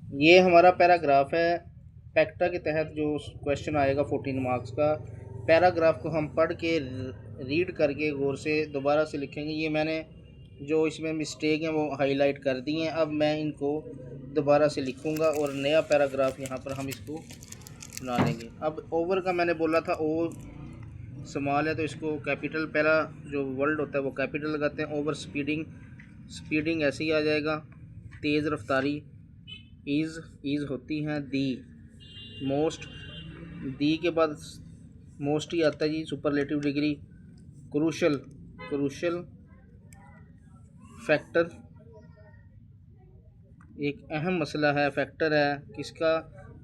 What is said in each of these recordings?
ये हमारा पैराग्राफ है। पैक्टा के तहत जो क्वेश्चन आएगा 14 मार्क्स का, पैराग्राफ को हम पढ़ के रीड करके गौर से दोबारा से लिखेंगे। ये मैंने जो इसमें मिस्टेक हैं वो हाईलाइट कर दी हैं। अब मैं इनको दोबारा से लिखूंगा और नया पैराग्राफ यहाँ पर हम इसको बना लेंगे। अब ओवर का मैंने बोला था, ओ स्मॉल है तो इसको कैपिटल, पहला जो वर्ड होता है वो कैपिटल लगाते हैं। ओवर स्पीडिंग, स्पीडिंग ऐसे ही आ जाएगा। तेज़ रफ्तारी, इज़ होती हैं दी। मोस्ट, दी के बाद मोस्ट ही आता है जी, superlative degree. Crucial, crucial factor, एक अहम मसला है, फैक्टर है किसका,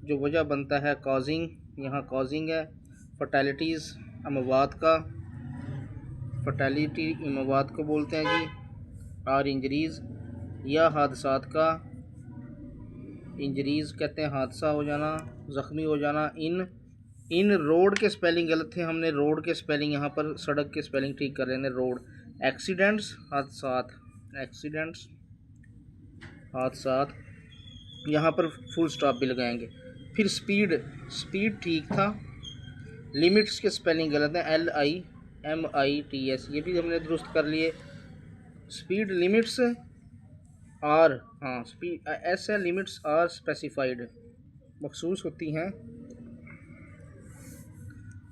जो वजह बनता है। कॉजिंग, यहाँ कॉजिंग है। फर्टैलिटीज़, अमवात का, फर्टैलिटी अमवात को बोलते हैं जी। और इंजरीज़ या हादसात का, इंजरीज़ कहते हैं हादसा हो जाना, ज़ख्मी हो जाना। इन रोड के स्पेलिंग गलत थे, हमने रोड के स्पेलिंग यहाँ पर सड़क के स्पेलिंग ठीक कर रहे हैं। रोड, एक्सीडेंट्स हादसात, एक्सीडेंट्स हादसात, यहाँ पर फुल स्टॉप भी लगाएंगे। फिर स्पीड, स्पीड ठीक था। लिमिट्स के स्पेलिंग गलत है, LIMITS, ये भी हमने दुरुस्त कर लिए। स्पीड लिमिट्स आर, हाँ स्पीड एस है, लिमिट्स आर स्पेसिफाइड, मखसूस होती हैं।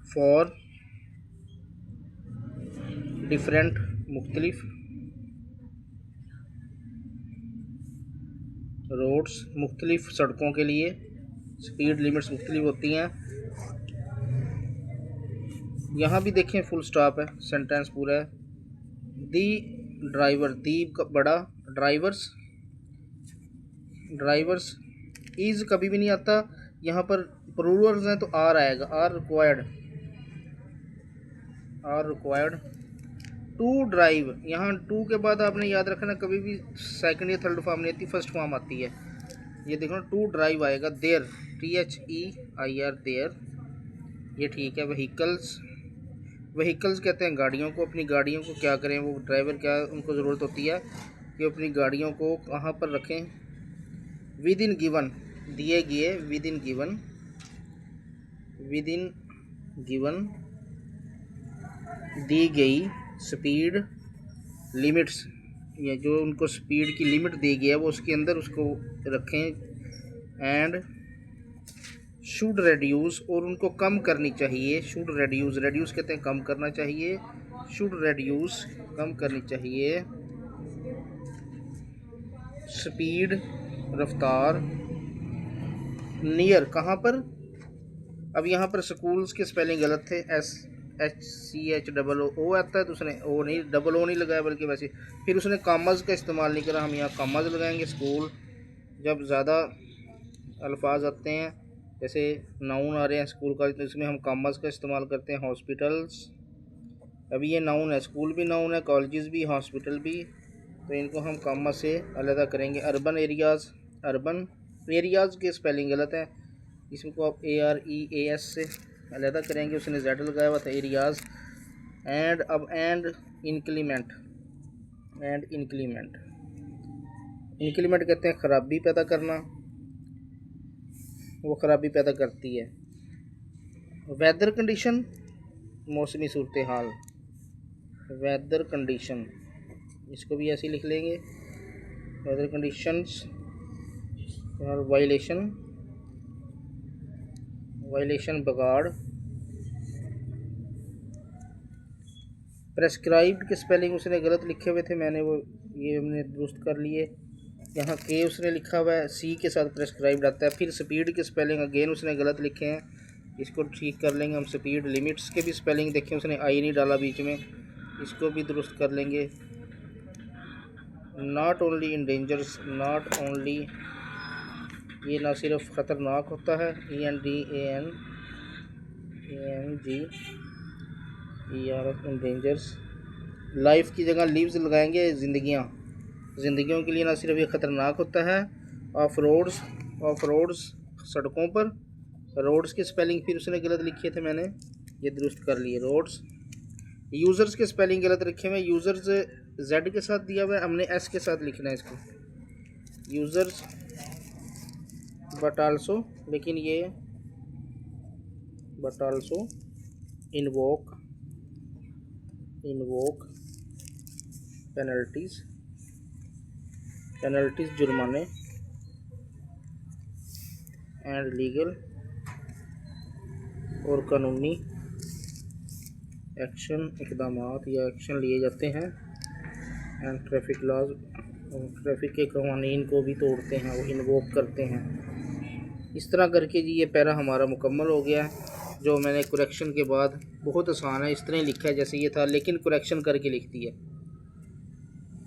फॉर डिफरेंट, मुख्तलिफ। रोड्स, मुख्तलिफ सड़कों के लिए स्पीड लिमिट्स मुख्तलिफ होती हैं। यहाँ भी देखें फुल स्टॉप है, सेंटेंस पूरा है। दी ड्राइवर, दी बड़ा, ड्राइवर्स, ड्राइवर्स इज़ कभी भी नहीं आता। यहाँ पर प्लूरल्स हैं तो आर आएगा, are required, are required to drive. यहाँ टू के बाद आपने याद रखना कभी भी सेकंड या थर्ड फॉर्म नहीं आती, फर्स्ट फॉर्म आती है। ये देखो ना, टू ड्राइव आएगा। देयर, THEIR, देयर, ये ठीक है। व्हीकल्स, व्हीकल्स कहते हैं गाड़ियों को। अपनी गाड़ियों को क्या करें, वो ड्राइवर क्या उनको ज़रूरत होती है कि अपनी गाड़ियों को कहाँ पर रखें। विद इन गिवन, दिए गए, with in given, with in given, दी गई स्पीड लिमिट्स, या जो उनको स्पीड की लिमिट दी गई है वो उसके अंदर उसको रखें। एंड शुड रेड्यूस, और उनको कम करनी चाहिए। शुड रेड्यूस, रेड्यूस कहते हैं कम करना चाहिए। शुड रेड्यूस, कम करनी चाहिए। स्पीड, रफ्तार। नियर, कहाँ पर, अब यहाँ पर स्कूल्स के स्पेलिंग गलत थे। SCHOO आता है तो उसने ओ नहीं, डबल ओ नहीं लगाया बल्कि वैसे। फिर उसने कामज का इस्तेमाल नहीं करा, हम यहाँ कामज लगाएंगे। स्कूल, जब ज़्यादा अल्फाज आते हैं जैसे नाउन आ रहे हैं स्कूल का, तो इसमें हम कामज का इस्तेमाल करते हैं। हॉस्पिटल्स, अभी ये नाउन है, स्कूल भी नाउन है, कॉलेजेस भी, हॉस्पिटल भी, तो इनको हम कामा से अलग करेंगे। अर्बन एरियाज़, अर्बन एरियाज़ के स्पेलिंग गलत है, इसको आप AREAS से अलग करेंगे, उसने जेड लगाया हुआ था, एरियाज़। एंड, अब and inclement, and inclement, inclement कहते हैं ख़राबी पैदा करना, वो ख़राबी पैदा करती है। वेदर कंडीशन, मौसमी सूरत हाल, वेदर कंडीशन, इसको भी ऐसे ही लिख लेंगे। Weather conditions. और वायलेशन, वायलेशन बिगाड़। प्रेस्क्राइब्ड के स्पेलिंग उसने गलत लिखे हुए थे, मैंने वो ये हमने दुरुस्त कर लिए। यहाँ के उसने लिखा हुआ है, सी के साथ प्रेस्क्राइब्ड आता है। फिर स्पीड के स्पेलिंग अगेन उसने गलत लिखे हैं, इसको ठीक कर लेंगे हम। स्पीड लिमिट्स के भी स्पेलिंग देखें, उसने आई नहीं डाला बीच में, इसको भी दुरुस्त कर लेंगे। Not only in dangers, not only, ये ना सिर्फ ख़तरनाक होता है, ENDANGERS, इन डेंजर्स। लाइफ की जगह लीव्स लगाएंगे, ज़िंदगियाँ, ज़िंदगियों के लिए ना सिर्फ ये ख़तरनाक होता है। ऑफ रोड्स, ऑफ रोड्स सड़कों पर, रोड्स के स्पेलिंग फिर उसने गलत लिखे थे, मैंने ये दुरुस्त कर लिए। रोड्स, यूज़र्स के स्पेलिंग गलत रखे हुए, यूज़र्स जेड के साथ दिया हुआ है, हमने एस के साथ लिखना है इसको। यूज़र्स, बट आल्सो, लेकिन ये बट आल्सो इन्वोक पेनल्टीज जुर्माने एंड लीगल और कानूनी एक्शन इकदामात या एक्शन लिए जाते हैं एंड ट्रैफिक लॉज, ट्रैफिक के कवानीन को भी तोड़ते हैं, वो इन्वोक करते हैं। इस तरह करके जी ये पैरा हमारा मुकम्मल हो गया है, जो मैंने कुरेक्शन के बाद, बहुत आसान है, इस तरह ही लिखा है जैसे ये था, लेकिन कुरेक्शन करके लिख दिया।